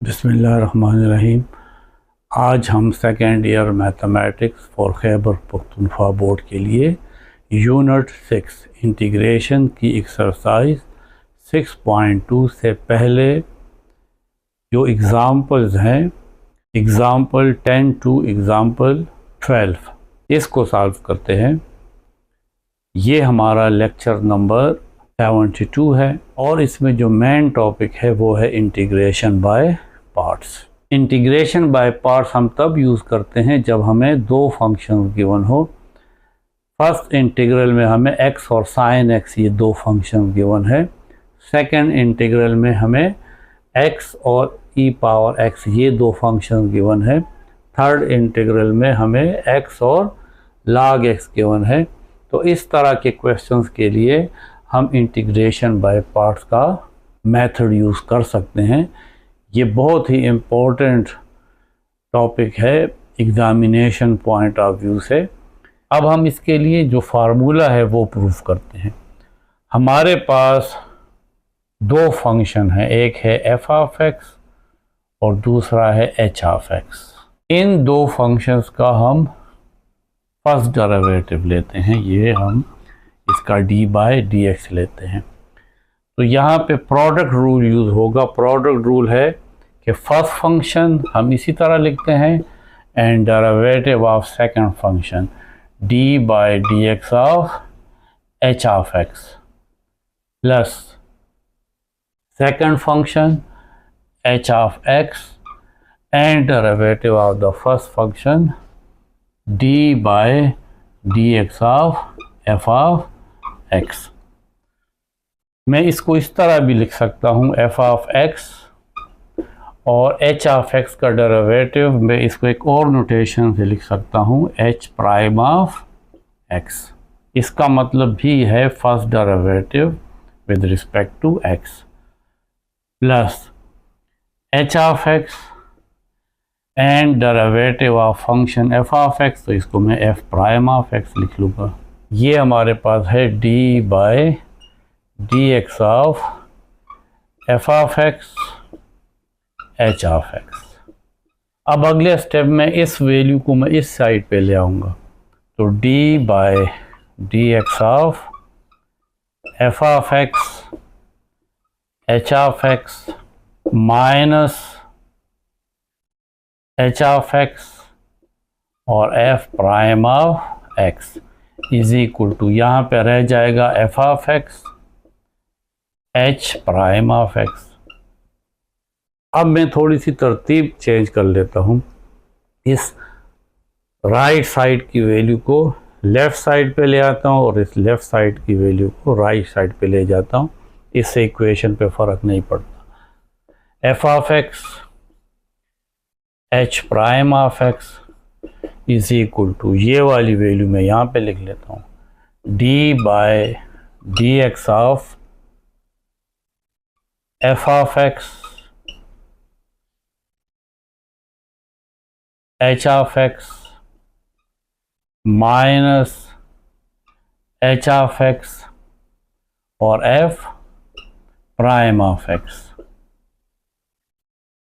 बिस्मिल्लाहिर्रहमानिर्रहीम। आज हम second year mathematics for Khyber Pakhtunkhwa board के लिए यूनिट 6 इंटीग्रेशन की एक्सरसाइज 6.2 से पहले जो एग्ज़ाम्पल्स हैं, एग्ज़ाम्पल 10 टू एग्ज़ाम्पल 12, इसको सॉल्व करते हैं। ये हमारा लेक्चर नंबर 72 है और इसमें जो मेन टॉपिक है वो है integration by parts. Integration by parts हम तब यूज़ करते हैं जब हमें दो फंक्शन गिवन हो। फर्स्ट इंटीग्रल में हमें x और sin x ये दो फंक्शन गिवन है। सेकंड इंटीग्रल में हमें x और e पावर x ये दो फंक्शन गिवन है। थर्ड इंटीग्रल में हमें x और log x गिवन है। तो इस तरह के क्वेश्चंस के लिए हम इंटीग्रेशन बाय पार्ट्स का मेथड यूज़ कर सकते हैं। ये बहुत ही इम्पोर्टेंट टॉपिक है एग्ज़ामिनेशन पॉइंट ऑफ व्यू से। अब हम इसके लिए जो फार्मूला है वो प्रूफ करते हैं। हमारे पास दो फंक्शन हैं, एक है f ऑफ x और दूसरा है h ऑफ x। इन दो फंक्शंस का हम फर्स्ट डेरिवेटिव लेते हैं, ये हम इसका d बाय dx लेते हैं। तो यहाँ पे प्रोडक्ट रूल यूज़ होगा। प्रोडक्ट रूल है कि फर्स्ट फंक्शन हम इसी तरह लिखते हैं and derivative of second function d by dx of h of x plus second function h of x and derivative of the first function d by dx of f of x। मैं इसको इस तरह भी लिख सकता हूँ, f of x और h of x का डेरिवेटिव मैं इसको एक और नोटेशन से लिख सकता हूँ, h प्राइम ऑफ x। इसका मतलब भी है first derivative with respect to x plus h of x and derivative of function f of x, तो इसको मैं f प्राइम ऑफ x लिख लूँगा। ये हमारे पास है d by dx of f of x h of x। अब अगले स्टेप में इस वैल्यू को मैं इस साइड पे ले आऊँगा, तो d by dx of f of x h of x minus h of x और f prime of x is equal to, यहाँ पे रह जाएगा f of x h prime of x। अब मैं थोड़ी सी तरतीब चेंज कर लेता हूँ। इस राइट साइड की वैल्यू को लेफ़्ट साइड पे ले आता हूँ और इस लेफ़्ट साइड की वैल्यू को राइट साइड पे ले जाता हूँ। इससे इक्वेशन पे फ़र्क नहीं पड़ता। f of x h prime of x is equal to, ये वाली वैल्यू मैं यहाँ पे लिख लेता हूँ, d by dx of f of x h of x minus h of x और f प्राइम ऑफ x।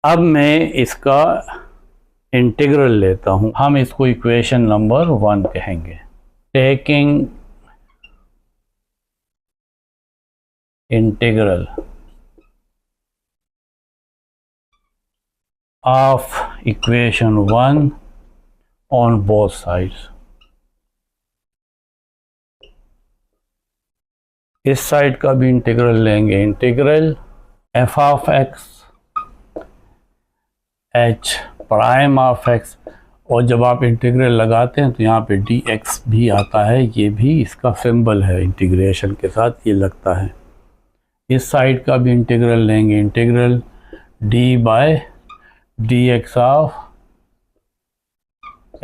अब मैं इसका इंटीग्रल लेता हूँ, हम इसको इक्वेशन नंबर 1 कहेंगे। Taking integral of equation 1 on both sides। इस साइड का भी इंटीग्रल लेंगे, integral f of x h prime of x, और जब आप इंटीग्रल लगाते हैं तो यहाँ पे dx भी आता है, ये भी इसका सिंबल है इंटीग्रेशन के साथ, ये लगता है। इस साइड का भी इंटीग्रल लेंगे, integral d by dx of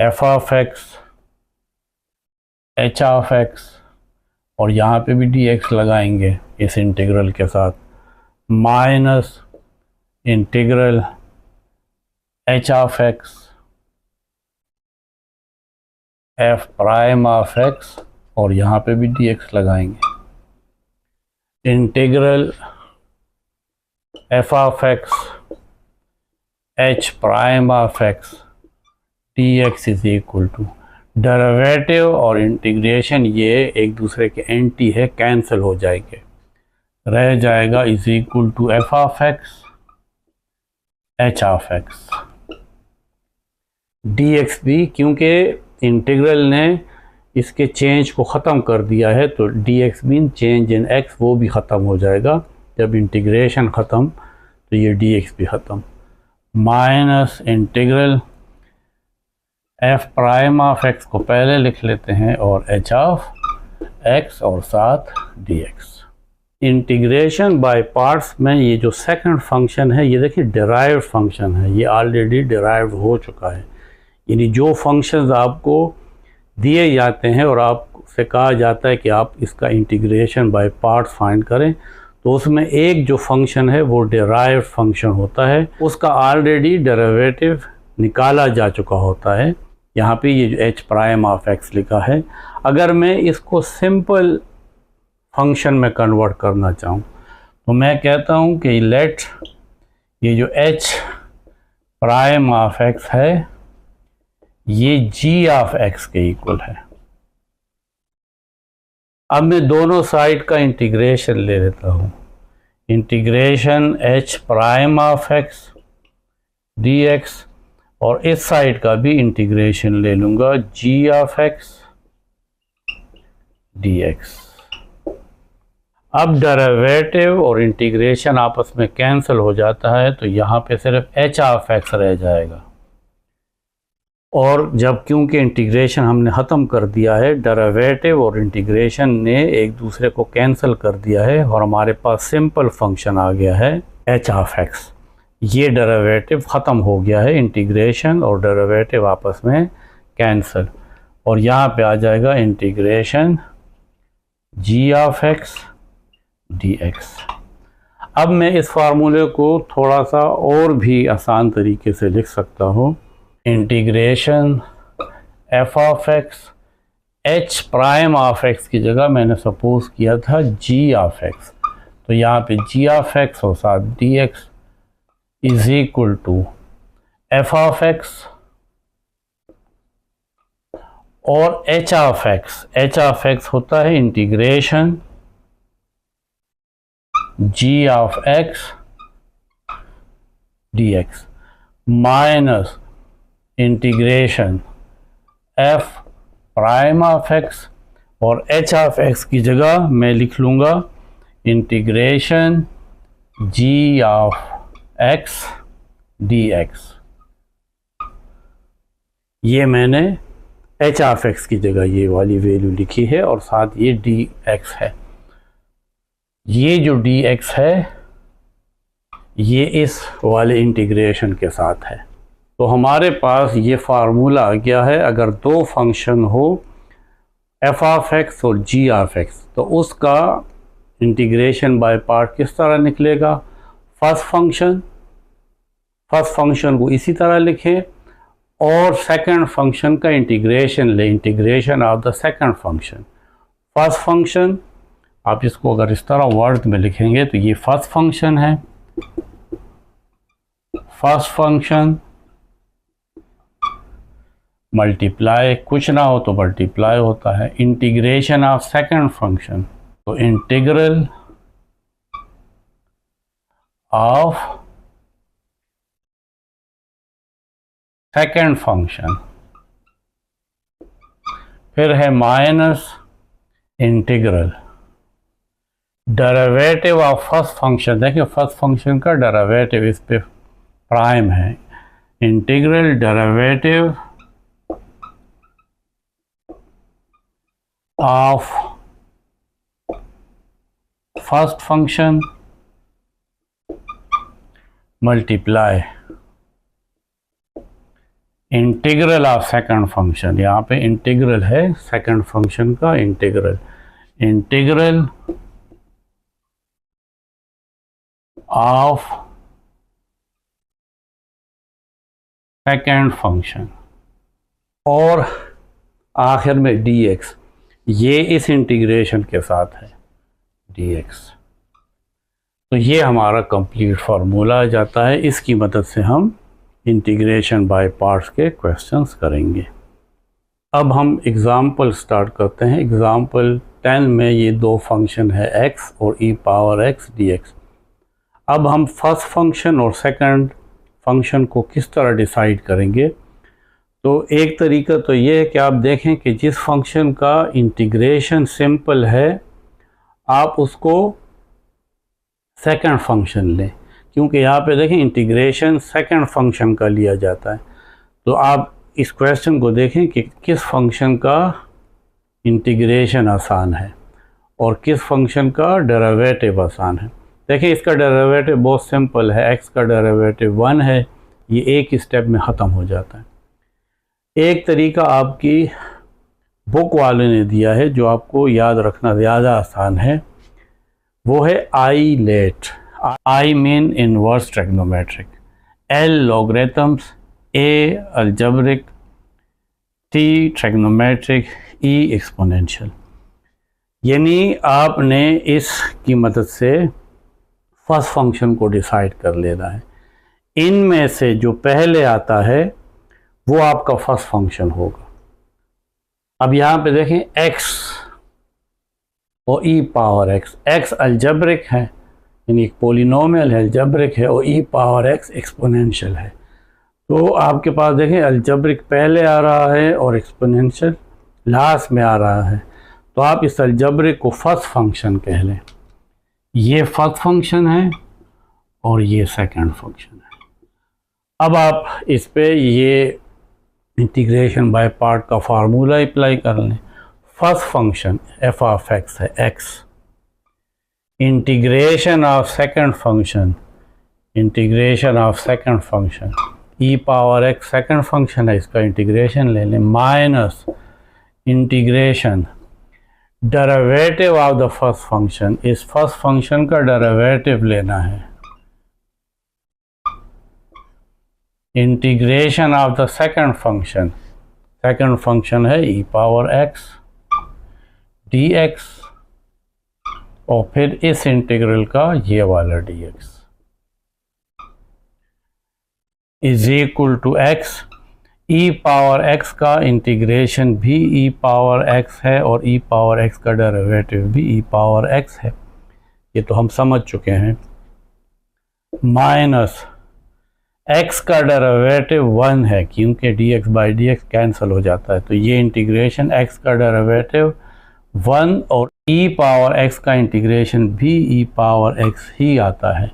f of x h of x, और यहाँ पे भी dx लगाएंगे इस इंटीग्रल के साथ, minus integral h of x f prime of x, और यहाँ पे भी dx लगाएंगे, integral f of x H prime of x D x is equal to derivative और इंटीग्रेशन ये एक दूसरे के एंटी है, कैंसिल हो जाएंगे, रह जाएगा is equal to F of x H of x D X भी, क्योंकि इंटीग्रल ने इसके चेंज को ख़त्म कर दिया है तो D x mean change in x वो भी ख़त्म हो जाएगा। जब इंटीग्रेशन ख़त्म तो ये डी एक्स भी ख़त्म, minus integral F prime of x को पहले लिख लेते हैं और एच ऑफ एक्स और साथ d x. Integration by parts में ये जो सेकंड फंक्शन है ये देखिए डिराइव्ड फंक्शन है, ये ऑलरेडी डिराइव्ड हो चुका है। यानी जो फंक्शंस आपको दिए जाते हैं और आपसे कहा जाता है कि आप इसका इंटीग्रेशन बाय पार्ट्स फाइंड करें, तो उसमें एक जो फंक्शन है वो डिराइव्ड फंक्शन होता है, उसका ऑलरेडी डेरिवेटिव निकाला जा चुका होता है। यहाँ पे ये जो एच प्राइम ऑफ एक्स लिखा है, अगर मैं इसको सिंपल फंक्शन में कन्वर्ट करना चाहूँ तो मैं कहता हूँ कि लेट ये जो एच प्राइम ऑफ एक्स है ये जी ऑफ एक्स के इक्वल है। अब मैं दोनों साइड का इंटीग्रेशन ले लेता हूँ, integration H prime of x D X, और इस साइड का भी इंटीग्रेशन ले लूँगा जी ऑफ एक्स डी एक्स। अब डेरिवेटिव और इंटीग्रेशन आपस में कैंसिल हो जाता है तो यहाँ पे सिर्फ एच ऑफ एक्स रह जाएगा, और जब क्योंकि इंटीग्रेशन हमने ख़त्म कर दिया है, डेरिवेटिव और इंटीग्रेशन ने एक दूसरे को कैंसिल कर दिया है और हमारे पास सिंपल फंक्शन आ गया है एच ऑफ एक्स। ये डेरिवेटिव ख़त्म हो गया है, इंटीग्रेशन और डेरिवेटिव आपस में कैंसिल, और यहाँ पे आ जाएगा integration ji of x D X. अब मैं इस फार्मूले को थोड़ा सा और भी आसान तरीके से लिख सकता हूँ, integration F of x H prime of x की जगह मैंने सपोज किया था जी ऑफ एक्स, तो यहाँ पे जी ऑफ एक्स और साथ d x is equal to F of x और h of x. H of x होता है integration ji of x D x minus integration f prime of x, और एच ऑफ एक्स की जगह मैं लिख लूँगा integration ji of x D x. ये मैंने एच ऑफ एक्स की जगह ये वाली वैल्यू लिखी है और साथ ये डी एक्स है। ये जो डी एक्स है ये इस वाले इंटीग्रेशन के साथ है, तो हमारे पास ये फार्मूला आ गया है। अगर दो फंक्शन हो एफ ऑफ एक्स और जी ऑफ एक्स तो उसका इंटीग्रेशन बाय पार्ट किस तरह निकलेगा। फर्स्ट फंक्शन को इसी तरह लिखें और सेकंड फंक्शन का इंटीग्रेशन ले, integration of the second function. First function आप इसको अगर इस तरह वर्ड में लिखेंगे तो ये फर्स्ट फंक्शन है, फर्स्ट फंक्शन मल्टीप्लाई, कुछ ना हो तो मल्टीप्लाई होता है, इंटीग्रेशन ऑफ सेकंड फंक्शन, तो इंटीग्रल ऑफ सेकंड फंक्शन, फिर है minus integral derivative of first function. देखिए फर्स्ट फंक्शन का डेरिवेटिव इस पे प्राइम है, integral derivative of first function multiply integral of second function. यहाँ पे इंटीग्रल है सेकंड फंक्शन का, इंटीग्रल ऑफ सेकंड फंक्शन, और आखिर में dx, ये इस इंटीग्रेशन के साथ है dx। तो ये हमारा कंप्लीट फार्मूला आ जाता है। इसकी मदद से हम इंटीग्रेशन बाय पार्ट्स के क्वेश्चंस करेंगे। अब हम एग्ज़ाम्पल स्टार्ट करते हैं। एग्ज़ाम्पल 10 में ये दो फंक्शन है x और e पावर x dx। अब हम फर्स्ट फंक्शन और सेकंड फंक्शन को किस तरह डिसाइड करेंगे? तो एक तरीका तो ये है कि आप देखें कि जिस फंक्शन का इंटीग्रेशन सिंपल है आप उसको सेकंड फंक्शन लें, क्योंकि यहाँ पे देखें इंटीग्रेशन सेकंड फंक्शन का लिया जाता है। तो आप इस क्वेश्चन को देखें कि किस फंक्शन का इंटीग्रेशन आसान है और किस फंक्शन का डेरिवेटिव आसान है। देखें इसका डेरिवेटिव बहुत सिंपल है, x का डेरिवेटिव 1 है, ये एक स्टेप में ख़त्म हो जाता है। एक तरीका आपकी बुक वाले ने दिया है जो आपको याद रखना ज़्यादा आसान है, वो है ILET, I mean inverse trigonometric, L logarithms, A algebraic, T trigonometric, E exponential. यानी आपने इसकी मदद से फर्स्ट फंक्शन को डिसाइड कर लेना है। इनमें से जो पहले आता है वो आपका फर्स्ट फंक्शन होगा। अब यहाँ पे देखें x और e पावर x अलजेब्रिक है, यानी एक पोलिनोमियल है, अलजेब्रिक है, और e पावर x एक्सपोनेंशियल है। तो आपके पास देखें अलजेब्रिक पहले आ रहा है और एक्सपोनेंशियल लास्ट में आ रहा है। तो आप इस अलजेब्रिक को फर्स्ट फंक्शन कह लें। ये फर्स्ट फंक्शन है और ये सेकंड फंक्शन है। अब आप इस पे ये इंटीग्रेशन बाय पार्ट का फार्मूला अप्लाई कर लें। First function f of x है x, integration of second function, integration of second function e power x second function है, इसका इंटीग्रेशन ले लें, minus integration derivative of the first function, इस first function का derivative लेना है, integration of the second function है e पावर x dx, और फिर इस इंटीग्रल का ये वाला dx is equal to x। e power x का इंटीग्रेशन भी e पावर x है और e पावर x का डेरिवेटिव भी e पावर x है, ये तो हम समझ चुके हैं, माइनस x का डेरिवेटिव 1 है क्योंकि dx बाई dx कैंसिल हो जाता है, तो ये इंटीग्रेशन x का डेरिवेटिव 1 और e पावर x का इंटीग्रेशन भी e पावर x ही आता है।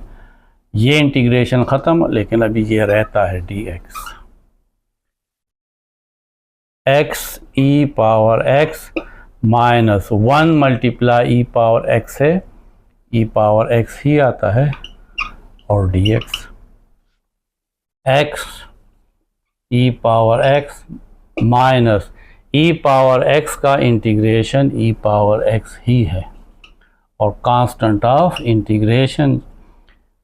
ये इंटीग्रेशन ख़त्म, लेकिन अभी ये रहता है dx, x e power x minus 1 multiply e power x है, e पावर x ही आता है, और dx x e power x minus e power x का इंटीग्रेशन e पावर x ही है, और कांस्टेंट ऑफ इंटीग्रेशन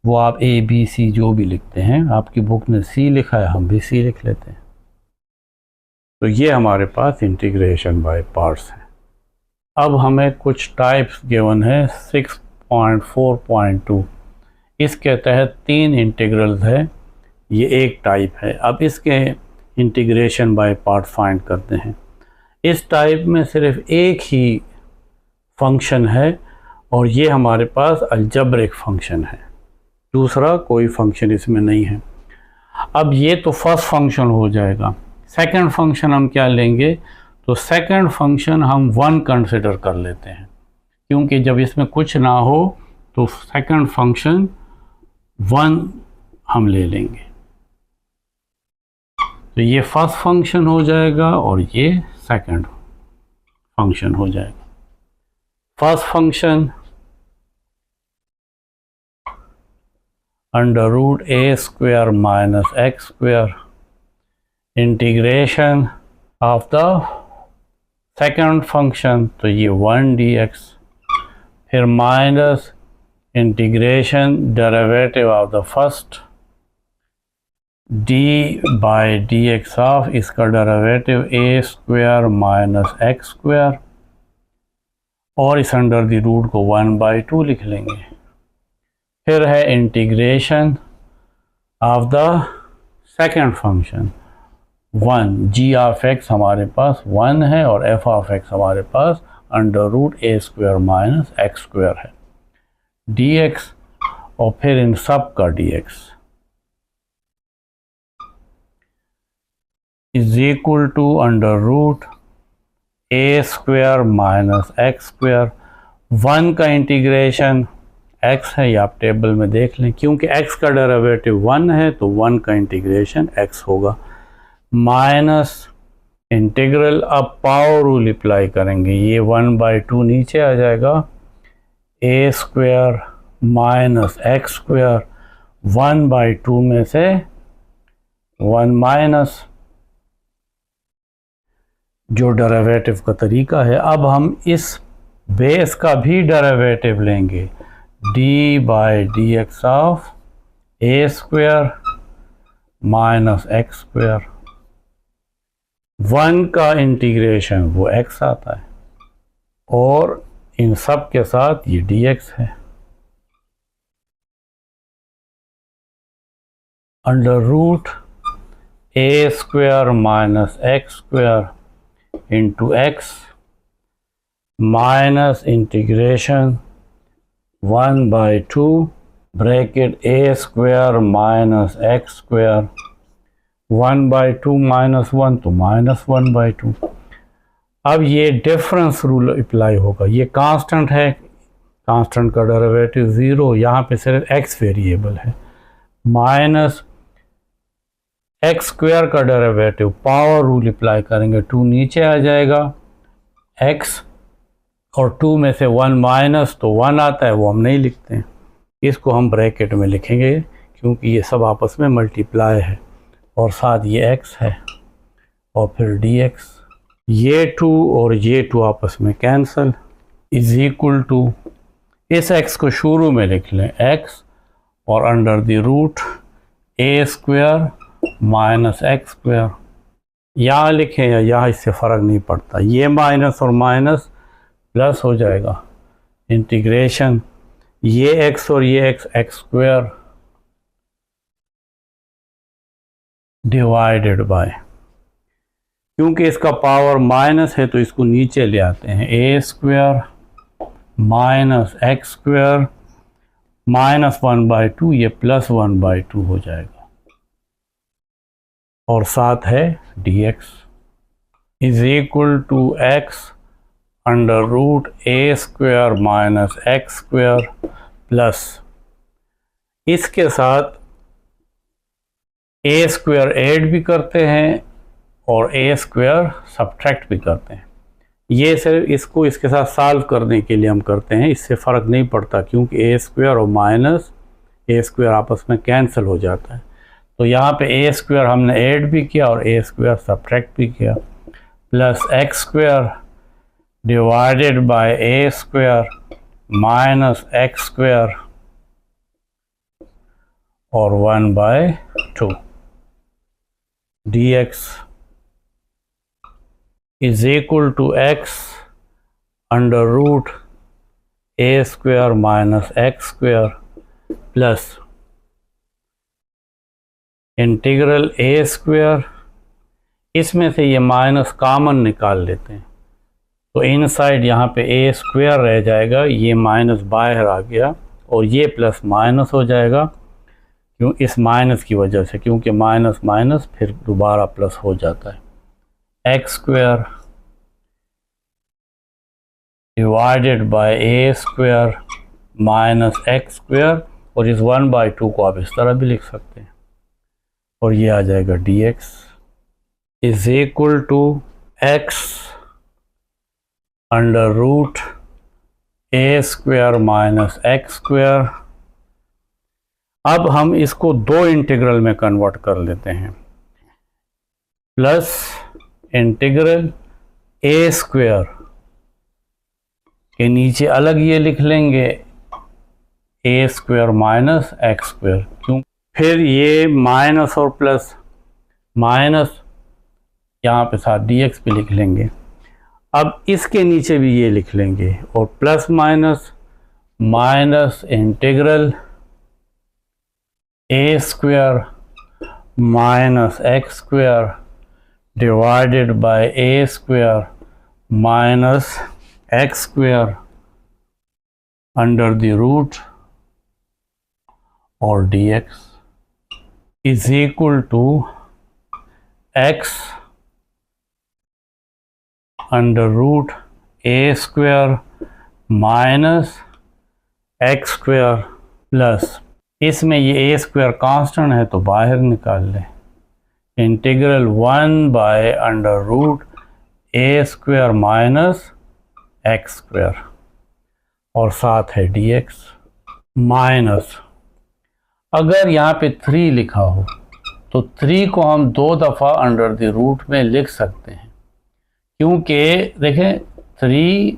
वो आप a b c जो भी लिखते हैं, आपकी बुक ने c लिखा है, हम भी c लिख लेते हैं। तो ये हमारे पास इंटीग्रेशन बाय पार्ट्स है। अब हमें कुछ टाइप्स गिवन है 6.4.2, इसके तहत 3 इंटीग्रल्स है, ये एक टाइप है। अब इसके इंटीग्रेशन बाय पार्ट फाइंड करते हैं। इस टाइप में सिर्फ एक ही फंक्शन है और ये हमारे पास अलजेब्रिक फंक्शन है, दूसरा कोई फंक्शन इसमें नहीं है। अब ये तो फर्स्ट फंक्शन हो जाएगा। सेकंड फंक्शन हम क्या लेंगे? तो सेकंड फंक्शन हम 1 कंसिडर कर लेते हैं, क्योंकि जब इसमें कुछ ना हो तो सेकंड फंक्शन 1 हम ले लेंगे। तो ये फर्स्ट फंक्शन हो जाएगा और ये सेकंड फंक्शन हो जाएगा। First function under root a square minus x square, integration of the second function, तो ये 1 dx, फिर minus integration derivative of the first d by dx of इसका derivative a square minus x square, और इस under the root को 1/2 लिख लेंगे। फिर है integration of the second function 1, G of X हमारे पास 1 है और एफ ऑफ एक्स हमारे पास अंडर रूट ए स्क्वायर माइनस एक्स स्क्वायर है, डी एक्स और फिर इन सब का D x is equal to under root A square minus x square. 1 का इंटीग्रेशन x है, ये आप टेबल में देख लें, क्योंकि x का डेरिवेटिव 1 है तो 1 का इंटीग्रेशन x होगा, माइनस इंटीग्रल, अब पावर रूल अप्लाई करेंगे, ये 1/2 नीचे आ जाएगा, a square minus x square, 1/2 में से 1 माइनस, जो डेरिवेटिव का तरीका है। अब हम इस बेस का भी डेरिवेटिव लेंगे, D by D x of A square minus x square, 1 का इंटीग्रेशन वो x आता है और इन सब के साथ ये dx है, under root A square minus x square into x minus integration 1/2 bracket a square minus x square, 1/2 minus 1 तो माइनस 1/2। अब ये डिफरेंस रूल अप्लाई होगा, ये कांस्टेंट है, कांस्टेंट का डेरिवेटिव 0, यहाँ पे सिर्फ x वेरिएबल है, माइनस एक्स स्क्वायर का डेरिवेटिव, पावर रूल अप्लाई करेंगे, 2 नीचे आ जाएगा, x और 2 में से 1 माइनस तो 1 आता है, वो हम नहीं लिखते हैं, इसको हम ब्रैकेट में लिखेंगे क्योंकि ये सब आपस में मल्टीप्लाई है और साथ ये x है और फिर dx, ये 2 और ये 2 आपस में कैंसल, इज इक्वल टू, इस x को शुरू में लिख लें x और under the root A square minus x square, यहाँ लिखें या यहाँ, इससे फ़र्क नहीं पड़ता, ये माइनस और माइनस प्लस हो जाएगा, इंटीग्रेशन ये x और ये x स्क्वायर डिवाइडेड बाय, क्योंकि इसका पावर माइनस है तो इसको नीचे ले आते हैं, ए square minus x square minus 1/2, ये प्लस 1/2 हो जाएगा और साथ है dx is equal to x under root A square minus x square plus, इसके साथ ए स्क्वायर ऐड भी करते हैं और ए स्क्वायर सब्ट्रैक्ट भी करते हैं, ये सिर्फ इसको इसके साथ सॉल्व करने के लिए हम करते हैं, इससे फ़र्क नहीं पड़ता क्योंकि ए स्क्वायर और माइनस ए स्क्वायर आपस में कैंसिल हो जाता है, तो यहाँ पे ए स्क्वायर हमने ऐड भी किया और ए स्क्वायर सब्ट्रैक्ट भी किया, plus x square divided by A square minus x square और 1/2 dx is equal to x under root a square minus x square plus integral a square, इसमें से ये माइनस कॉमन निकाल लेते हैं तो इनसाइड यहाँ पे a स्क्वायर रह जाएगा, ये माइनस बाहर आ गया और ये प्लस माइनस हो जाएगा, क्यों, इस माइनस की वजह से, क्योंकि माइनस माइनस फिर दोबारा प्लस हो जाता है, x square divided by A square minus x square, और इस 1/2 को आप इस तरह भी लिख सकते हैं और ये आ जाएगा dx is equal to x under root A square minus x square. अब हम इसको 2 इंटीग्रल में कन्वर्ट कर लेते हैं, प्लस इंटीग्रल ए स्क्वायर के नीचे अलग ये लिख लेंगे a square minus x square, क्यों, फिर ये माइनस और प्लस, माइनस यहाँ पे साथ dx पे लिख लेंगे, अब इसके नीचे भी ये लिख लेंगे और plus minus minus integral A square minus x square divided by A square minus x square under the root और dx is equal to x under root A square minus x square plus, इसमें ये ए square constant है तो बाहर निकाल लें, integral 1 by under root A square minus x square और साथ है dx माइनस, अगर यहाँ पे 3 लिखा हो तो 3 को हम 2 दफ़ा अंडर द रूट में लिख सकते हैं, क्योंकि देखें 3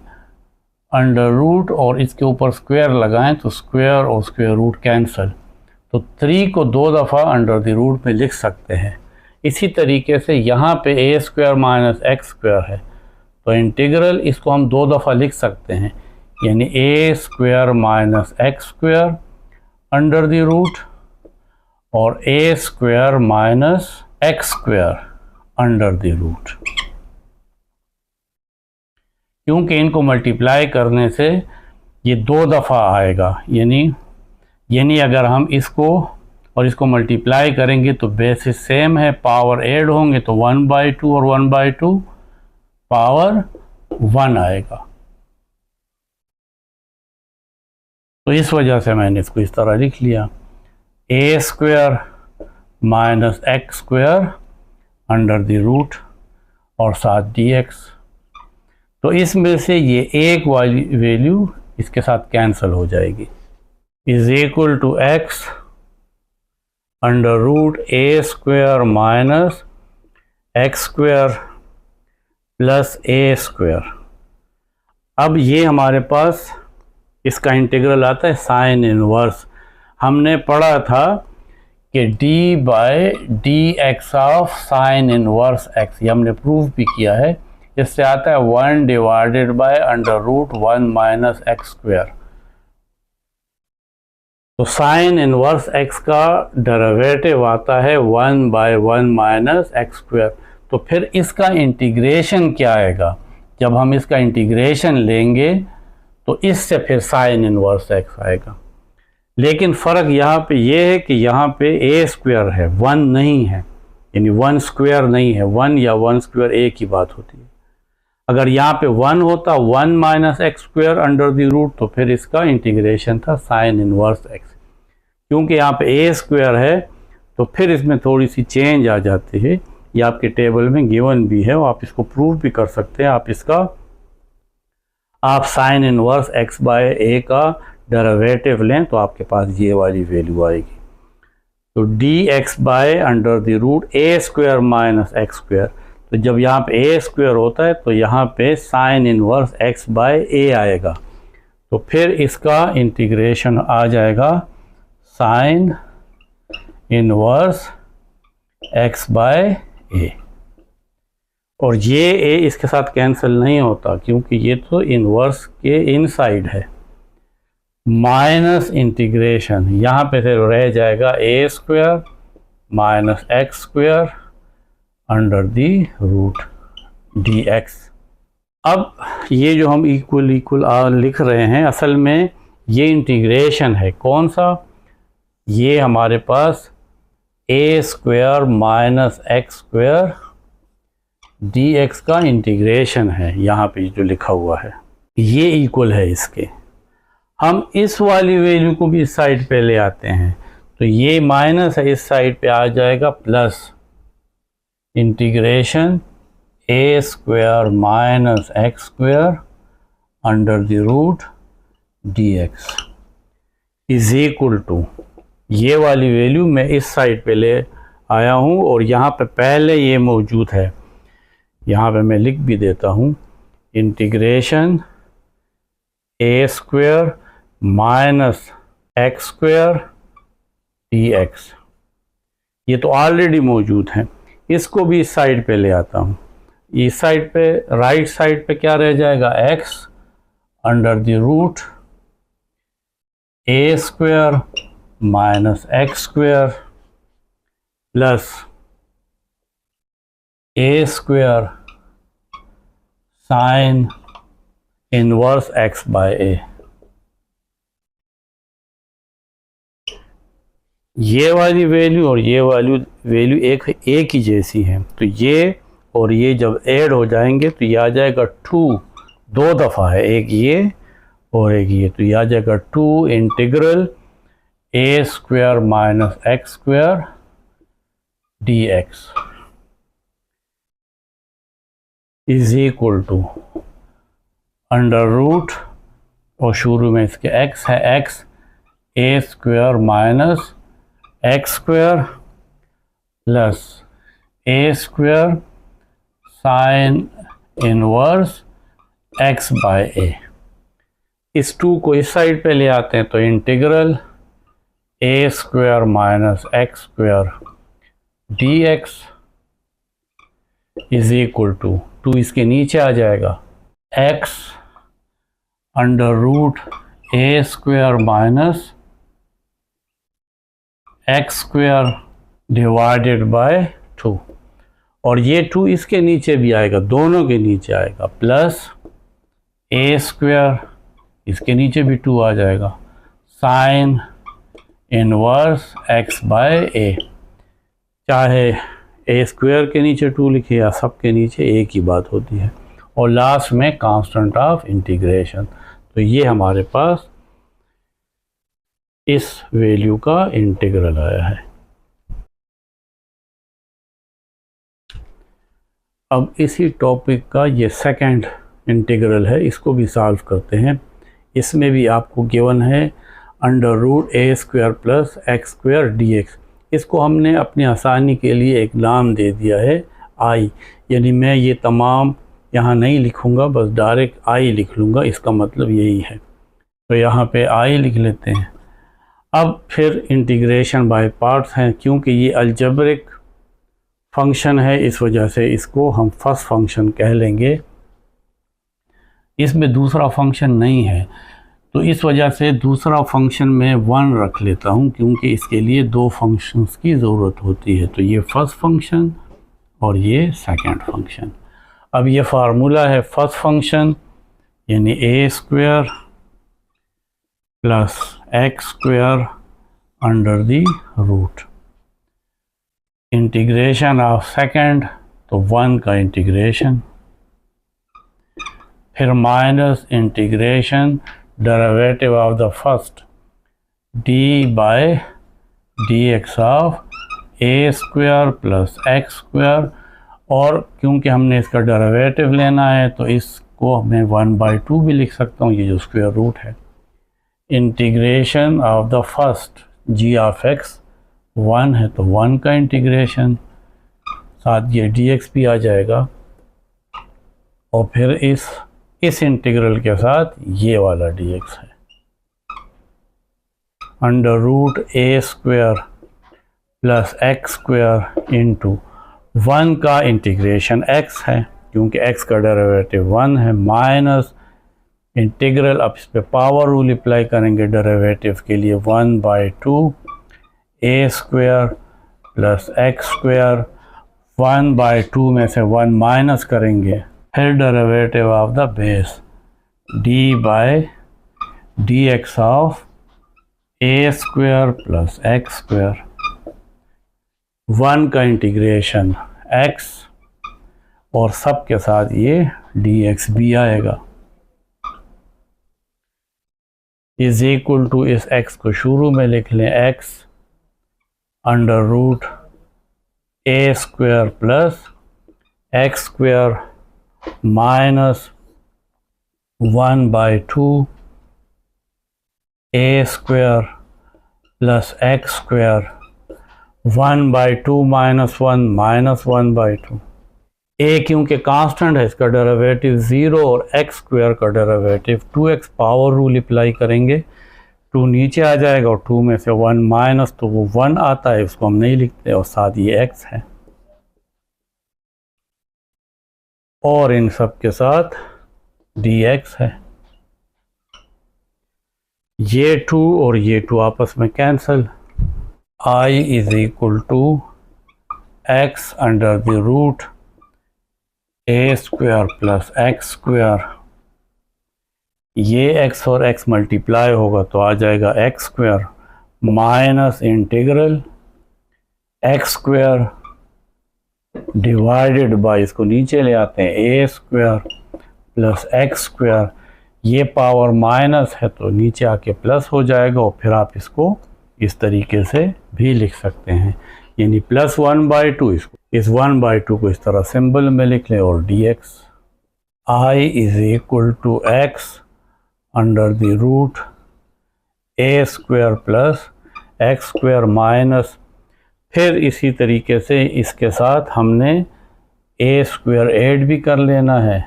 अंडर रूट और इसके ऊपर स्क्वायर लगाएं तो स्क्वायर और स्क्वायर रूट कैंसिल, तो 3 को 2 दफ़ा अंडर द रूट में लिख सकते हैं। इसी तरीके से यहाँ पे ए स्क्वायर माइनस एक्स स्क्वायर है तो इंटीग्रल इसको हम 2 दफ़ा लिख सकते हैं, यानी a square minus x square under the root और a square minus x square under the root, क्योंकि इनको मल्टीप्लाई करने से ये 2 दफ़ा आएगा, यानी अगर हम इसको और इसको मल्टीप्लाई करेंगे तो बेसिस सेम है, पावर ऐड होंगे तो 1/2 और 1/2 पावर 1 आएगा। तो इस वजह से मैंने इसको इस तरह लिख लिया, a square minus x square under the root और साथ dx, तो इसमें से ये एक वाली वैल्यू इसके साथ कैंसिल हो जाएगी, is equal to x under root A square minus x square plus A square. अब ये हमारे पास इसका इंटीग्रल आता है साइन इनवर्स, हमने पढ़ा था कि d by D x of sine inverse x, ये हमने प्रूव भी किया है, इससे आता है 1 divided by under root 1 minus x square. तो साइन इनवर्स x का डेरिवेटिव आता है 1 बाय 1 माइनस एक्स स्क्वायर, तो फिर इसका इंटीग्रेशन क्या आएगा, जब हम इसका इंटीग्रेशन लेंगे तो इससे फिर साइन इनवर्स x आएगा। लेकिन फ़र्क यहाँ पे ये है कि यहाँ पे ए स्क्वायर है, 1 नहीं है, यानी 1 स्क्वायर नहीं है, 1 या 1 स्क्वायर एक ही बात होती है। अगर यहाँ पे 1 होता 1 minus x square under the root तो फिर इसका इंटीग्रेशन था साइन इनवर्स x, क्योंकि यहाँ पे ए स्क्वायर है तो फिर इसमें थोड़ी सी चेंज आ जाती है, ये आपके टेबल में गिवन भी है और आप इसको प्रूव भी कर सकते हैं। आप साइन इनवर्स x बाय ए का डेरिवेटिव लें तो आपके पास ये वाली वैल्यू आएगी, तो dx by under the root A square minus x square, तो जब यहाँ पे ए स्क्वायर होता है तो यहाँ पे साइन इनवर्स x बाय ए आएगा, तो फिर इसका इंटीग्रेशन आ जाएगा साइन इनवर्स x बाय ए, और ये ए इसके साथ कैंसिल नहीं होता क्योंकि ये तो इनवर्स के इनसाइड है, माइनस इंटीग्रेशन यहाँ पे फिर रह जाएगा a square minus x square under the root dx। अब ये जो हम इक्वल लिख रहे हैं असल में ये इंटीग्रेशन है, कौन सा, ये हमारे पास a square minus x square dx का इंटीग्रेशन है, यहाँ पे जो लिखा हुआ है ये इक्वल है इसके। हम इस वाली वैल्यू को भी इस साइड पे ले आते हैं तो ये माइनस है, इस साइड पे आ जाएगा plus integration A square minus x square under the root dx is equal to, ये वाली वैल्यू मैं इस साइड पे ले आया हूँ और यहाँ पे पहले ये मौजूद है, यहाँ पे मैं लिख भी देता हूँ, इंटीग्रेशन ए square minus x square dx, ये तो ऑलरेडी मौजूद है, इसको भी इस साइड पे ले आता हूँ, इस साइड पे राइट साइड पे क्या रह जाएगा x under the root A square minus x square plus A square sine inverse x by a. ये वाली वैल्यू और ये वैल्यू एक ही जैसी है, तो ये और ये जब ऐड हो जाएंगे तो ये आ जाएगा 2, दो दफ़ा है, एक ये और एक ये, तो ये आ जाएगा 2 integral A square minus x square D x is equal to under root, और शुरू में इसके x है, x a square minus x square plus A square sine inverse x by a. इस 2 को इस साइड पे ले आते हैं तो integral A square minus x square D x is equal to 2 इसके नीचे आ जाएगा, x under root A square minus x square divided by 2, और ये 2 इसके नीचे भी आएगा, दोनों के नीचे आएगा, प्लस ए स्क्वायर इसके नीचे भी 2 आ जाएगा, साइन इनवर्स एक्स बाय ए। चाहे ए स्क्वायर के नीचे 2 लिखे या सब के नीचे एक ही बात होती है, और लास्ट में कांस्टेंट ऑफ इंटीग्रेशन। तो ये हमारे पास इस वैल्यू का इंटीग्रल आया है। अब इसी टॉपिक का ये सेकंड इंटीग्रल है, इसको भी सॉल्व करते हैं। इसमें भी आपको गिवन है अंडर रूट ए square plus x square D x. इसको हमने अपनी आसानी के लिए एक नाम दे दिया है आई, यानी मैं ये तमाम यहाँ नहीं लिखूँगा, बस डायरेक्ट आई लिख लूँगा, इसका मतलब यही है। तो यहाँ पे आई लिख लेते हैं। अब फिर इंटीग्रेशन बाय पार्ट्स हैं, क्योंकि ये अलजेब्रिक फंक्शन है इस वजह से इसको हम फर्स्ट फंक्शन कह लेंगे। इसमें दूसरा फंक्शन नहीं है, तो इस वजह से दूसरा फंक्शन में 1 रख लेता हूँ, क्योंकि इसके लिए 2 फंक्शंस की ज़रूरत होती है। तो ये फर्स्ट फंक्शन और ये सेकंड फंक्शन। अब ये फार्मूला है फर्स्ट फंक्शन, यानी a square plus x square under the root, integration of second तो 1 का इंटीग्रेशन, फिर minus integration derivative of the first d by D x of A square plus x square, और क्योंकि हमने इसका derivative लेना है तो इसको मैं 1/2 भी लिख सकता हूँ, ये जो स्क्वायर रूट है। Integration of the first G of X 1 है तो 1 का इंटीग्रेशन, साथ ये डी एक्स भी आ जाएगा, और फिर इस इंटीग्रल के साथ ये वाला डी एक्स है अंडर रूट ए square plus x square into 1 का इंटीग्रेशन x है, क्योंकि x का डेरिवेटिव 1 है, माइनस इंटीग्रल, अब इस पे पावर रूल अप्लाई करेंगे डेरिवेटिव के लिए, 1/2 ए स्क्वायर प्लस एक्स स्क्वायर, 1/2 में से 1 माइनस करेंगे, फिर derivative of the base D by D x of A square plus x square, 1 का इंटीग्रेशन x, और सब के साथ ये dx भी आएगा, इज इक्वल टू इस x को शुरू में लिख लें, x under root A square plus x square minus 1/2 A square plus x square, 1/2 minus 1 minus 1/2। A क्योंकि कांस्टेंट है, इसका डेरिवेटिव 0, और एक्स स्क्वायर का derivative 2x, power rule apply करेंगे, 2 नीचे आ जाएगा और 2 में से 1 माइनस, तो वो 1 आता है, उसको हम नहीं लिखते, और साथ ये x है, और इन सब के साथ dx है। ये 2 और ये 2 आपस में cancel, i is equal to x under the root a square plus x square, ये x और x मल्टीप्लाई होगा तो आ जाएगा X square minus integral X square divided by, इसको नीचे ले आते हैं, ए स्क्वायर प्लस एक्स स्क्वायर, ये पावर माइनस है तो नीचे आके प्लस हो जाएगा और फिर आप इसको इस तरीके से भी लिख सकते हैं, यानी प्लस 1/2, इसको इस 1/2 को इस तरह सिंबल में लिख लें और dx I is equal to x under the root A square plus x square minus, फिर इसी तरीके से इसके साथ हमने ए स्क्वायर ऐड भी कर लेना है,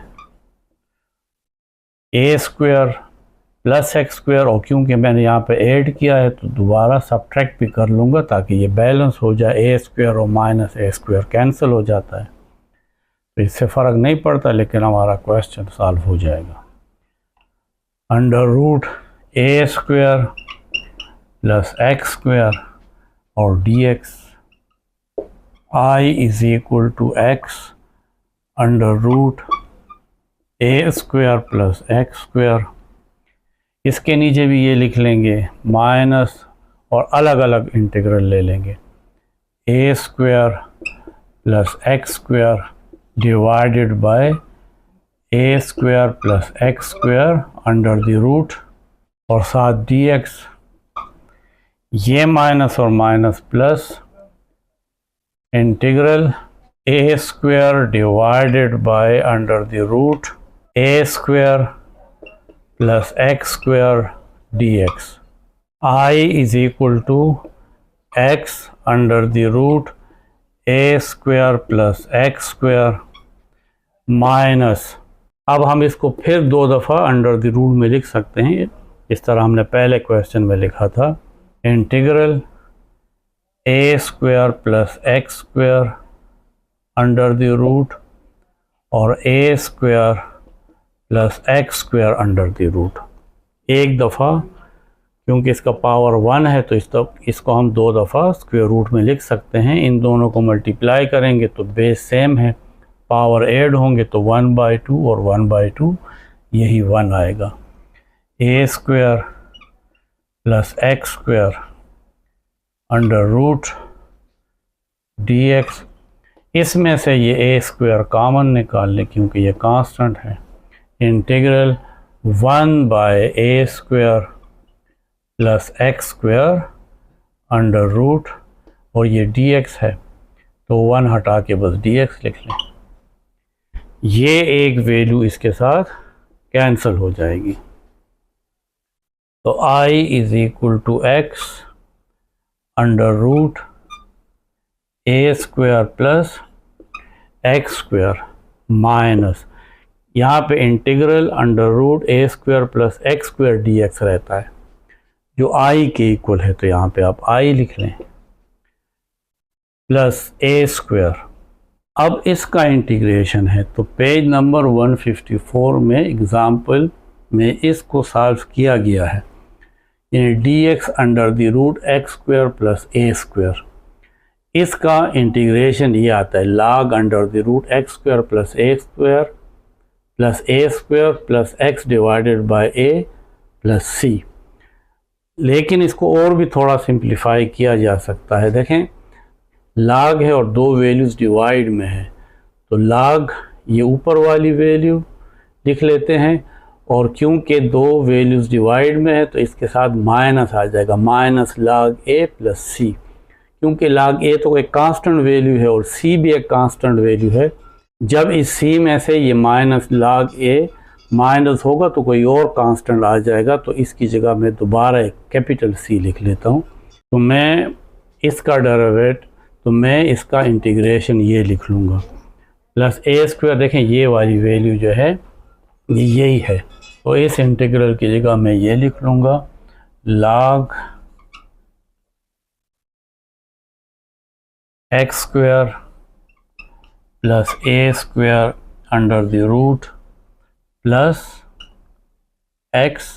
ए स्क्वायर प्लस एक्स स्क्वायर, और क्योंकि मैंने यहाँ पे ऐड किया है तो दोबारा सब्ट्रैक्ट भी कर लूँगा ताकि ये बैलेंस हो जाए, ए स्क्वायर और माइनस ए स्क्वायर कैंसिल हो जाता है, तो इससे फ़र्क नहीं पड़ता लेकिन हमारा क्वेश्चन सॉल्व हो जाएगा। अंडर रूट ए स्क्वायर प्लस एक्स स्क्वायर और dx I is equal to x under root A square plus x square, इसके नीचे भी ये लिख लेंगे माइनस और अलग अलग इंटीग्रल ले लेंगे, a square plus x square divided by A square plus x square under the root, और साथ dx, ये माइनस और minus plus integral A square divided by under the root A square plus x square dx I is equal to x under the root A square plus x square minus, अब हम इसको फिर 2 दफ़ा under the root में लिख सकते हैं, इस तरह हमने पहले क्वेश्चन में लिखा था, integral A square plus x square under the root और a square plus x square under the root, एक दफ़ा क्योंकि इसका पावर 1 है तो इसको हम 2 दफ़ा स्क्वायर रूट में लिख सकते हैं, इन दोनों को मल्टीप्लाई करेंगे तो बेस सेम है, पावर ऐड होंगे तो 1/2 और 1/2 यही 1 आएगा, a square plus x square under root dx, इसमें से ये ए स्क्वायर कॉमन निकाल लें क्योंकि ये कांस्टेंट है, integral 1/a square plus x square under root, और ये dx है तो 1 हटा के बस dx लिख लें, ये एक वैल्यू इसके साथ कैंसिल हो जाएगी, तो I is equal to x under root A square plus x square minus, यहाँ पे इंटीग्रल अंडर रूट ए square plus x square dx रहता है जो I के इक्वल है, तो यहाँ पे आप I लिख लें प्लस ए स्क्वायर, अब इसका इंटीग्रेशन है तो पेज नंबर 154 में एग्ज़ाम्पल में इसको सॉल्व किया गया है, यानी dx under the root x square plus A square, इसका इंटीग्रेशन ये आता है log under the root x square plus A square plus x divided by a plus c, लेकिन इसको और भी थोड़ा सिंप्लीफाई किया जा सकता है, देखें log है और 2 वैल्यूज़ डिवाइड में है तो log ये ऊपर वाली वैल्यू लिख लेते हैं, और क्योंकि 2 वैल्यूज़ डिवाइड में है तो इसके साथ माइनस आ जाएगा, माइनस log a प्लस सी, क्योंकि log a तो एक कांस्टेंट वैल्यू है और c भी एक कांस्टेंट वैल्यू है, जब इस c में से ये माइनस log a माइनस होगा तो कोई और कांस्टेंट आ जाएगा, तो इसकी जगह मैं दोबारा एक कैपिटल C लिख लेता हूँ, तो मैं इसका डेरिवेट, तो मैं इसका इंटीग्रेशन ये लिख लूँगा प्लस ए स्क्वायर, देखें ये वाली वैल्यू जो है ये यही है, तो इस इंटीग्रल की जगह मैं ये लिख लूँगा log X square plus A square under the root plus X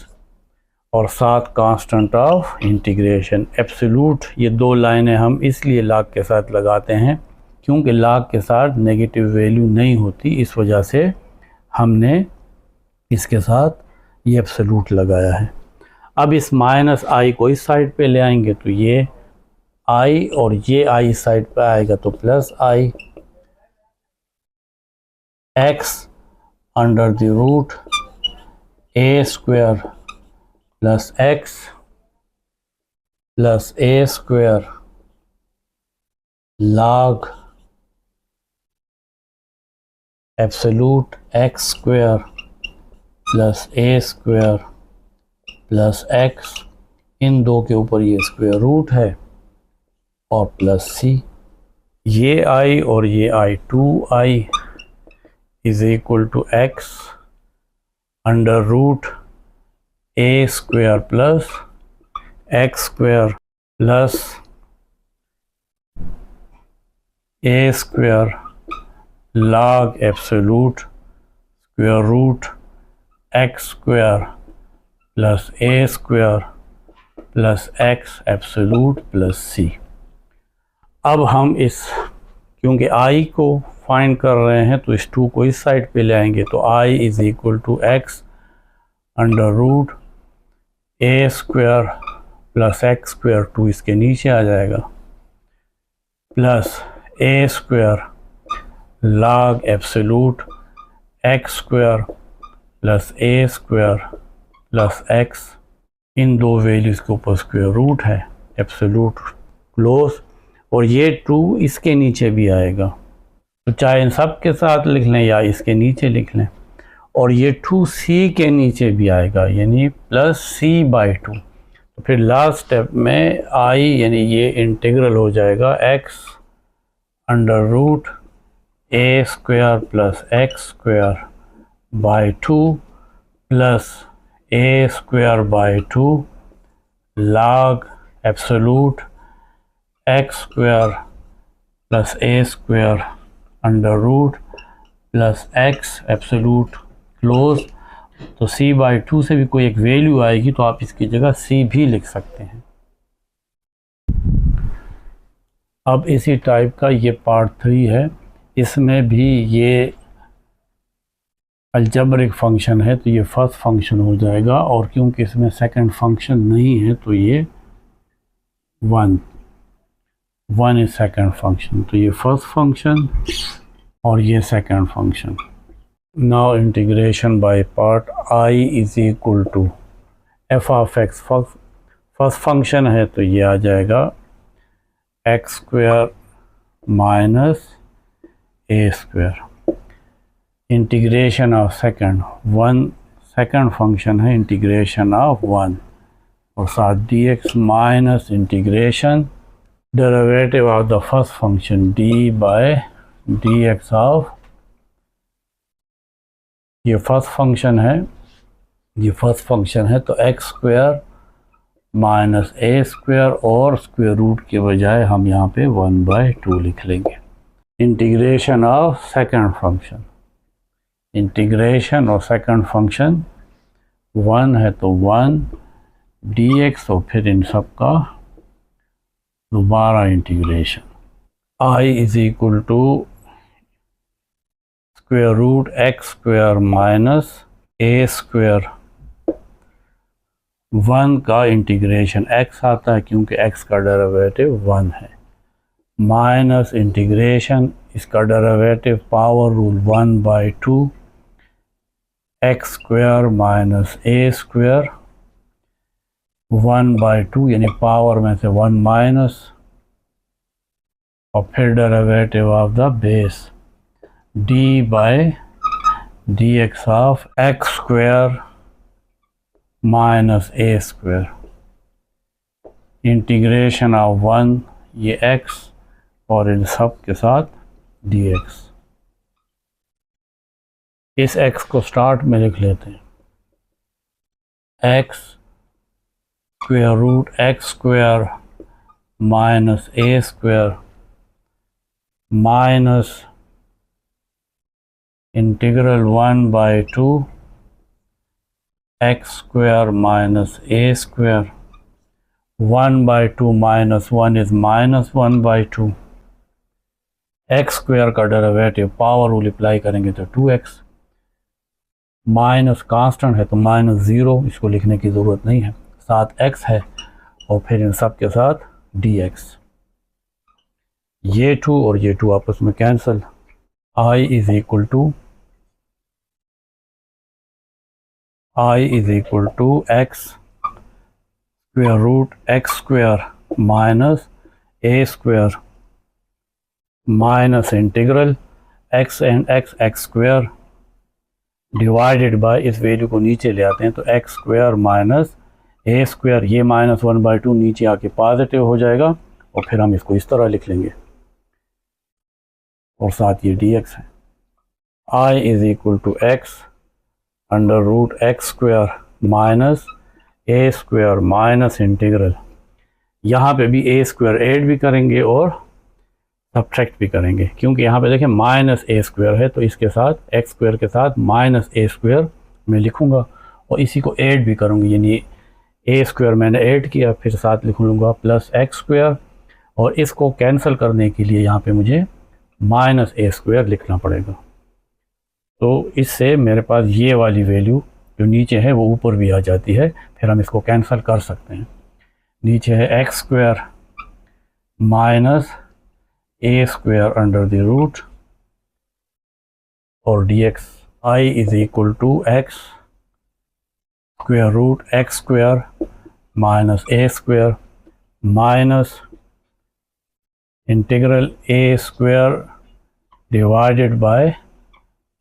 और साथ कांस्टेंट ऑफ इंटीग्रेशन एब्सोल्यूट, ये 2 लाइनें हम इसलिए log के साथ लगाते हैं क्योंकि log के साथ नेगेटिव वैल्यू नहीं होती, इस वजह से हमने इसके साथ ये एब्सोल्यूट लगाया है। अब इस माइनस आई को इस साइड पे ले आएंगे तो ये आई और ये आई इस साइड पे आएगा तो plus I x under the root A square plus x plus A square log absolute x square plus A square plus x, इन दो के ऊपर ये स्क्वायर रूट है और प्लस सी, ये आई और ये I 2i is equal to x under root A square plus x square plus A square log absolute square root x square plus A square plus x absolute plus c. अब हम इस, क्योंकि आई को find कर रहे हैं तो इस 2 को इस साइड पे ले आएंगे तो I is equal to x under root A square plus x square, 2 इसके नीचे आ जाएगा, प्लस ए square log absolute x square plus ए स्क्वायर प्लस एक्स, इन दो वैल्यूज़ के ऊपर स्क्वायर रूट है, एब्सोल्यूट क्लोज, और ये 2 इसके नीचे भी आएगा, तो चाहे इन सब के साथ लिख लें या इसके नीचे लिख लें, और ये 2c के नीचे भी आएगा यानी प्लस c/2। तो फिर लास्ट स्टेप में i यानी ये इंटीग्रल हो जाएगा x under root A square plus x square by 2 plus A square by 2 log absolute x square plus A square under root plus x absolute close. तो c/2 से भी कोई एक वैल्यू आएगी तो आप इसकी जगह c भी लिख सकते हैं। अब इसी टाइप का ये पार्ट 3 है, इसमें भी ये अलजेब्रिक फंक्शन है तो ये फर्स्ट फंक्शन हो जाएगा, और क्योंकि इसमें सेकंड फंक्शन नहीं है तो ये 1 इज सेकंड फंक्शन, तो ये फर्स्ट फंक्शन और ये second function. Now integration by part, I is equal to F of X, first function है तो ये आ जाएगा X square minus A square, integration of second function है, इंटीग्रेशन ऑफ 1 और साथ dx minus integration derivative of the first function d by dx of, ये first function है तो एक्स स्क्वायर माइनस ए स्क्वायर और स्क्वायर रूट के बजाय हम यहाँ पे 1/2 लिख लेंगे। Integration of second function, integration और सेकंड फंक्शन 1 है तो 1 dx और फिर इन सब का दोबारा integration, i is equal to square root x square minus A square, 1 का इंटीग्रेशन, x आता है क्योंकि x का डेरिवेटिव 1 है, माइनस इंटीग्रेशन इसका derivative power rule 1/2 x square minus ए स्क्वायर 1/2 यानी पावर में से 1 माइनस, और फिर derivative of the base d by dx of x square minus A square, integration of 1 ये x और इन सब के साथ dx। इस x को स्टार्ट में लिख लेते हैं, x square root x square minus A square minus integral 1/2 x square minus A square, 1/2 minus 1 is minus 1/2, x square का डेरिवेटिव पावर रूल अप्लाई करेंगे तो 2x, माइनस कांस्टेंट है तो -0, इसको लिखने की ज़रूरत नहीं है, साथ x है और फिर इन सब के साथ dx। ये 2 और ये 2 आपस में cancel. I is equal to x square root x square minus a square minus integral x and x square divided by, इस वैल्यू को नीचे ले आते हैं तो x square minus a square, ये -1/2 नीचे आके पॉजिटिव हो जाएगा और फिर हम इसको इस तरह लिख लेंगे और साथ ये dx है। I is equal to x under root x square minus A square minus integral, यहाँ पे भी ए स्क्वायर ऐड भी करेंगे और सब्ट्रैक्ट भी करेंगे, क्योंकि यहाँ पे देखें माइनस ए स्क्वायर है तो इसके साथ एक्स स्क्वायर के साथ माइनस ए स्क्वायर मैं लिखूँगा और इसी को ऐड भी करूँगी, यानी ए स्क्वायर मैंने ऐड किया, फिर साथ लिख लूँगा प्लस एक्स स्क्वायर और इसको कैंसिल करने के लिए यहाँ पे मुझे माइनस ए स्क्वायर लिखना पड़ेगा। तो इससे मेरे पास ये वाली वैल्यू जो नीचे है वो ऊपर भी आ जाती है, फिर हम इसको कैंसिल कर सकते हैं। नीचे है x square minus A square under the root और dx। I is equal to x square root x square minus A square minus integral A square divided by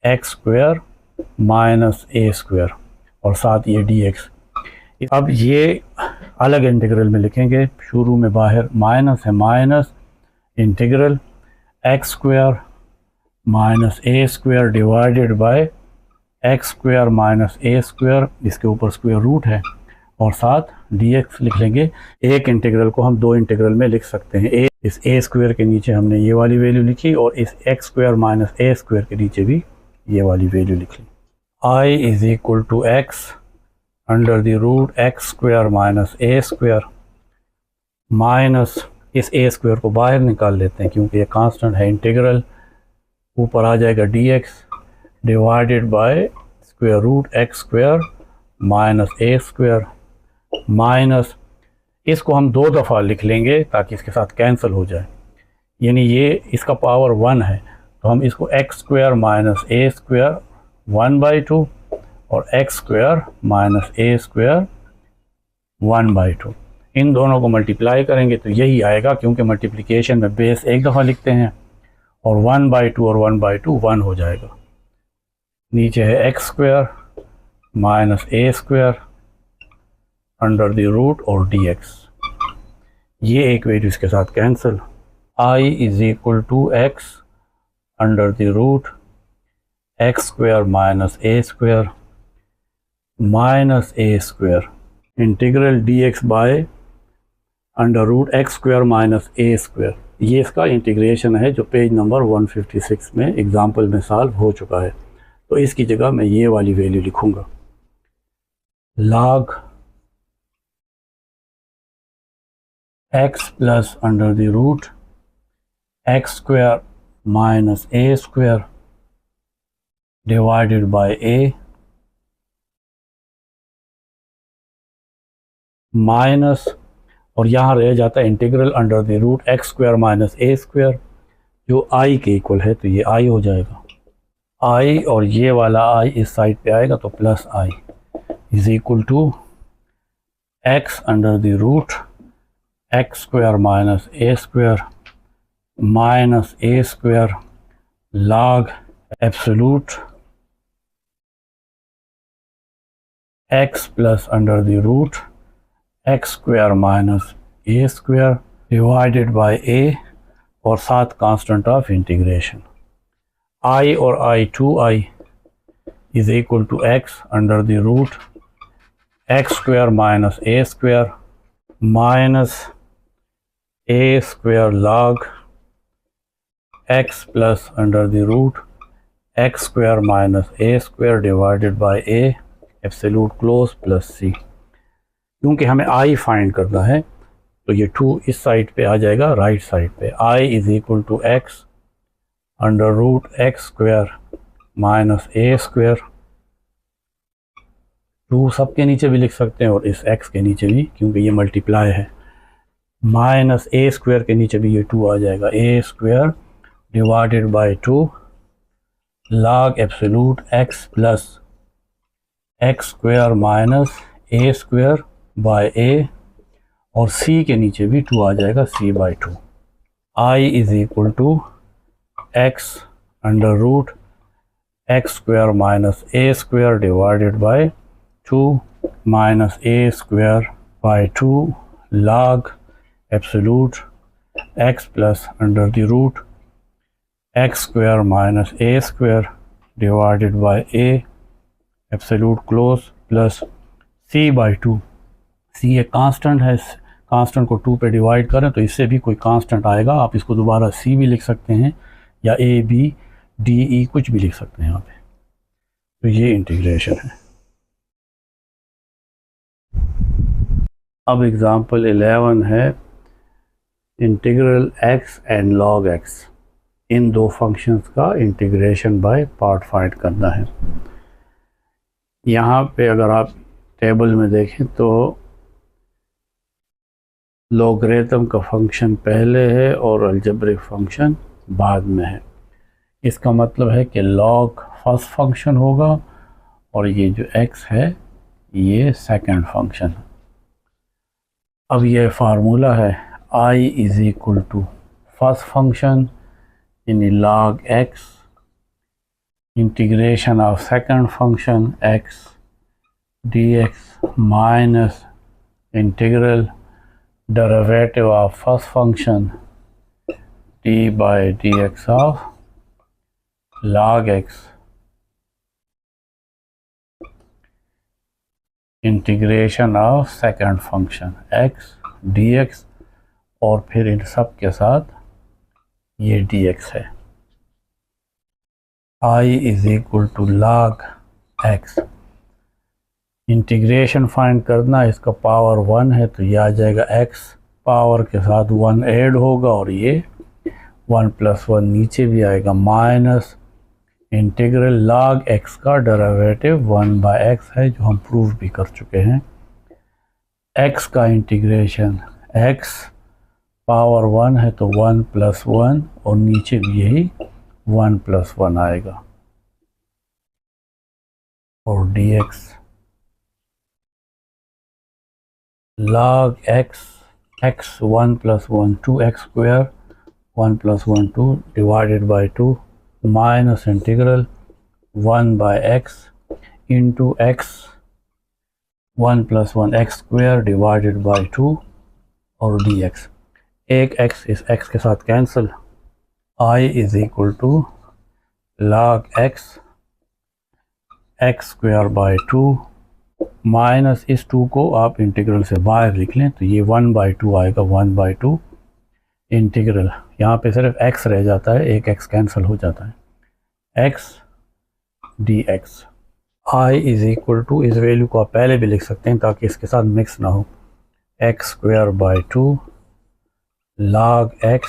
x square minus A square और साथ ये dx। अब ये अलग integral में लिखेंगे, शुरू में बाहर माइनस है, minus integral X square minus A square divided by x square minus A square, इसके ऊपर स्क्वायर रूट है और साथ dx लिख लेंगे। एक इंटीग्रल को हम दो इंटीग्रल में लिख सकते हैं, इस ए स्क्वायर के नीचे हमने ये वाली वैल्यू लिखी और इस एक्स स्क्वायर माइनस ए स्क्वायर के नीचे भी ये वाली वैल्यू लिख ली। I is equal to x under the root x square minus A square minus, इस ए स्क्वायर को बाहर निकाल लेते हैं क्योंकि ये कांस्टेंट है, इंटीग्रल ऊपर आ जाएगा dx divided by square root x square minus A square minus, इसको हम दो दफ़ा लिख लेंगे ताकि इसके साथ कैंसिल हो जाए, यानी ये इसका पावर 1 है तो हम इसको एक्स स्क्वायर माइनस ए स्क्वायर 1/2 और एक्स स्क्वायर माइनस ए स्क्वायर 1/2, इन दोनों को मल्टीप्लाई करेंगे तो यही आएगा, क्योंकि मल्टीप्लिकेशन में बेस एक दफ़ा लिखते हैं और 1/2 और 1/2 1 हो जाएगा। नीचे है x square minus A square under the root और dx, ये एक वैल्यू इसके साथ cancel. I is equal to x under the root x square minus A square minus A square integral dx by under root x square minus A square, ये इसका integration है जो पेज नंबर 156 में एग्जाम्पल में solve हो चुका है। तो इसकी जगह मैं ये वाली वैल्यू लिखूँगा, log x plus under the root x square minus A square divided by a minus, और यहाँ रह जाता है integral under the root x square minus A square जो i के इक्वल है तो ये i हो जाएगा, i और ये वाला i इस साइड पे आएगा तो plus i is equal to x under the root x square minus A square minus A square log absolute x plus under the root x square minus A square divided by a और साथ constant of integration i और i 2i is equal to x under the root x square minus A square minus A square log x plus under the root x square minus A square divided by a absolute close plus c। क्योंकि हमें i find करना है तो ये 2 इस side पे आ जाएगा, राइट साइड पे। i is equal to x under root x square minus A square, 2 सब के नीचे भी लिख सकते हैं और इस x के नीचे भी, क्योंकि ये मल्टीप्लाई है, माइनस ए स्क्वायर के नीचे भी ये 2 आ जाएगा, a square divided by 2 log absolute x plus x square minus A square by a, और c के नीचे भी 2 आ जाएगा, c by 2। I is equal to x under root x square minus A square divided by 2 minus A square by 2 log absolute x plus under the root x square minus A square divided by a absolute close plus c by 2। c एक constant है, constant को 2 पे divide करें तो इससे भी कोई constant आएगा, आप इसको दोबारा c भी लिख सकते हैं या a b d e कुछ भी लिख सकते हैं यहाँ पे। तो ये इंटीग्रेशन है। अब एग्ज़ाम्पल 11 है, integral x and log x, इन दो फंक्शंस का इंटीग्रेशन बाय पार्ट फाइंड करना है। यहाँ पे अगर आप टेबल में देखें तो लॉगरिथम का फंक्शन पहले है और अलजेब्रिक फंक्शन बाद में है। इसका मतलब है कि log फर्स्ट फंक्शन होगा और ये जो x है ये सेकंड फंक्शन है। अब ये फार्मूला है I is equal to first function यानी log x integration of second function x dx minus integral derivative of first function d by dx of log x integration of second function x dx, और फिर इन सब के साथ ये dx है। I is equal to log x, integration find करना, इसका पावर 1 है तो ये आ जाएगा x पावर के साथ 1 ऐड होगा और ये 1 प्लस 1 नीचे भी आएगा, माइनस इंटीग्रल log x का डेरिवेटिव 1 बाय x है जो हम प्रूव भी कर चुके हैं। x का इंटीग्रेशन x पावर 1 है तो 1 प्लस 1 और नीचे भी यही 1 प्लस 1 आएगा, और dx log x x 1 plus 1 2x square 1 plus 1 2 divided by 2 minus integral 1 by x into x 1 plus 1 x square divided by 2 और dx, एक x इस x के साथ cancel. I is equal to log x x square by 2 minus इस 2 को आप integral से बाहर लिख लें तो ये 1 बाई 2 आएगा, 1 बाई 2 इंटीग्रल, यहाँ पे सिर्फ x रह जाता है, एक x कैंसिल हो जाता है, x dx। I is equal to, इस वैल्यू को आप पहले भी लिख सकते हैं ताकि इसके साथ मिक्स ना हो, x square by 2 log x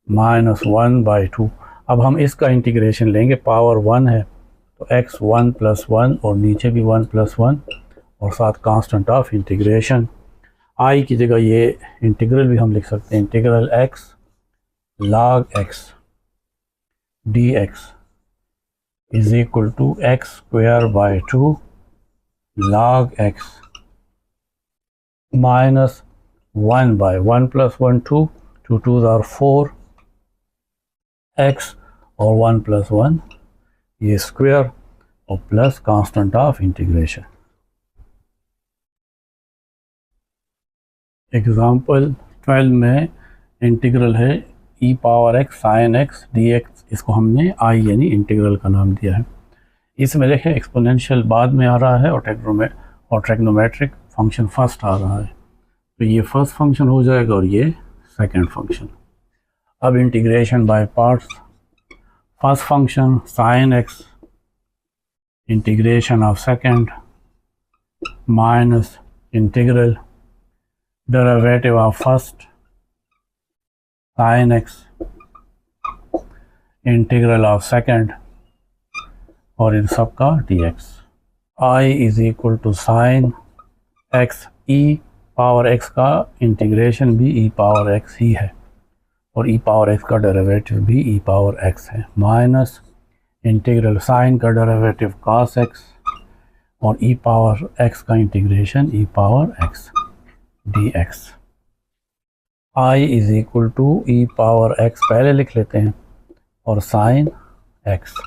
minus 1 by 2। अब हम इसका इंटीग्रेशन लेंगे, पावर 1 है तो x 1 प्लस 1 और नीचे भी 1 प्लस 1 और साथ कांस्टेंट ऑफ इंटीग्रेशन। I की जगह ये इंटीग्रल भी हम लिख सकते हैं, integral x log x dx is equal to x square by 2 log x minus 1 by 1 plus 1 2 2 2 are 4 x और 1 प्लस 1 ये स्क्वायर और plus constant of integration. Example 12 में इंटीग्रल है e power x sine x dx, इसको हमने i यानी integral का नाम दिया है। इसमें देखें एक्सपोनेंशियल बाद में आ रहा है और ट्रिग्नोमेट्रिक फंक्शन फर्स्ट आ रहा है, तो ये फर्स्ट फंक्शन हो जाएगा और ये सेकंड फंक्शन। अब integration by parts, first function sine x integration of second minus integral derivative of first sine x integral of second और इन सब का dx। i is equal to sine x, e power x का integration भी e power x ही है और e power x का डेरिवेटिव भी e पावर x है, माइनस इंटीग्रल साइन का डेरिवेटिव cos x और e पावर x का integration e power x dx। i is equal to e power x पहले लिख लेते हैं और साइन x।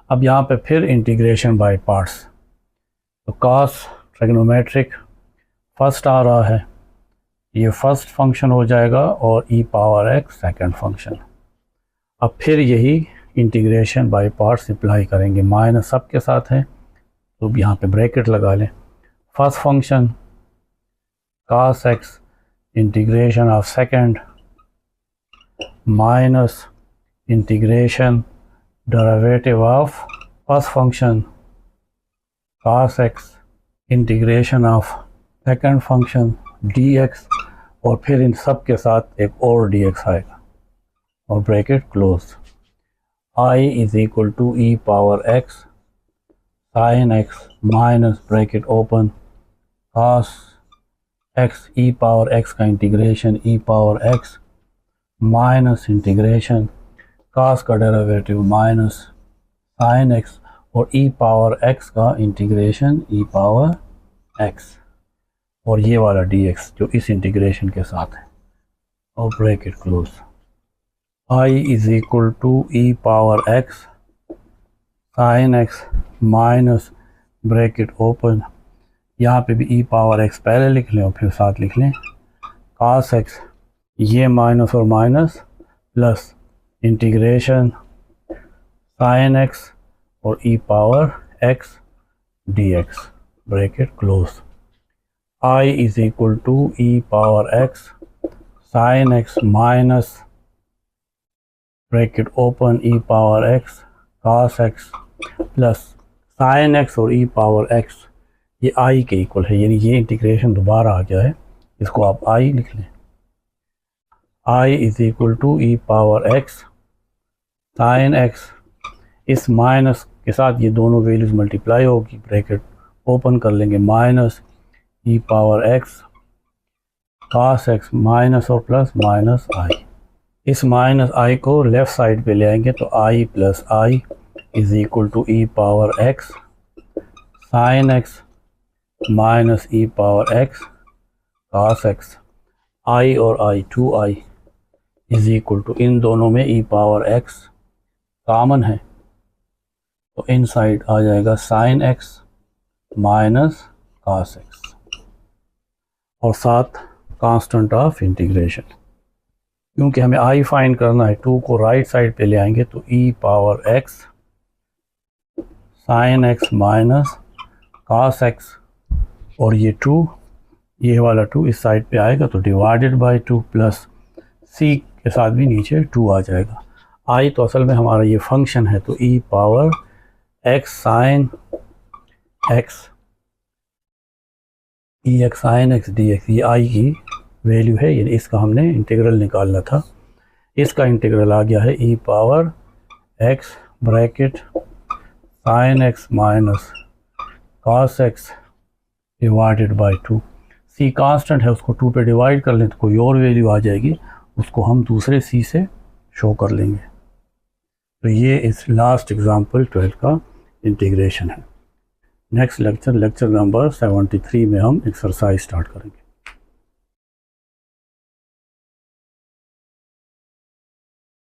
अब यहाँ पे फिर इंटीग्रेशन बाय पार्ट्स, तो cos ट्रिग्नोमेट्रिक फर्स्ट आ रहा है, ये फर्स्ट फंक्शन हो जाएगा और e power x second function. अब फिर यही इंटीग्रेशन बाय पार्ट्स अप्लाई करेंगे, माइनस सब के साथ है तो यहाँ पे ब्रैकेट लगा लें। First function cos x integration of second minus integration derivative of first function cos x integration of second function dx और फिर इन सब के साथ एक और dx आएगा और bracket close. i is equal to e power x sine x minus bracket open cos x e power x का integration e power x minus integration cos का डेरिवेटिव माइनस साइन x और e power x का integration e power x और ये वाला dx जो इस integration के साथ है और bracket close. i is equal to e power x sine x minus bracket open, यहाँ पे भी e पावर x पहले लिख लें और फिर साथ लिख लें cos x, ये माइनस और minus plus integration sine x और e power x dx bracket close. i is equal to e power x sine x minus bracket open e power x cos x plus sine x और e power x, ये i के इक्वल है, यानी ये integration दोबारा आ गया है, इसको आप i लिख लें। i is equal to e power x sine x, इस माइनस के साथ ये दोनों वैल्यूज़ मल्टीप्लाई होगी, ब्रैकेट ओपन कर लेंगे, minus e power x cos x minus और प्लस माइनस i। इस माइनस i को लेफ़्ट साइड पे ले आएंगे तो i plus i is equal to e power x sine x minus e power x cos x। i और i 2i is equal to, इन दोनों में e पावर x कॉमन है तो इन साइड आ जाएगा sine x minus cos x और साथ constant of integration. क्योंकि हमें i फाइंड करना है, 2 को राइट साइड पे ले आएंगे तो e power x sine x minus cos x और ये 2, ये वाला 2 इस साइड पे आएगा तो डिवाइडेड बाय 2 प्लस c के साथ भी नीचे 2 आ जाएगा। i तो असल में हमारा ये फंक्शन है तो e power x sine x dx sine x dx, ये i की वैल्यू है, यानी इसका हमने इंटीग्रल निकालना था। इसका इंटीग्रल आ गया है e power x bracket sine x minus cos x divided by 2। c constant है, उसको 2 पे डिवाइड कर लें तो कोई और वैल्यू आ जाएगी, उसको हम दूसरे c से शो कर लेंगे। तो ये इस लास्ट एग्जांपल 12 का इंटीग्रेशन है। नेक्स्ट लेक्चर नंबर 73 में हम एक्सरसाइज स्टार्ट करेंगे।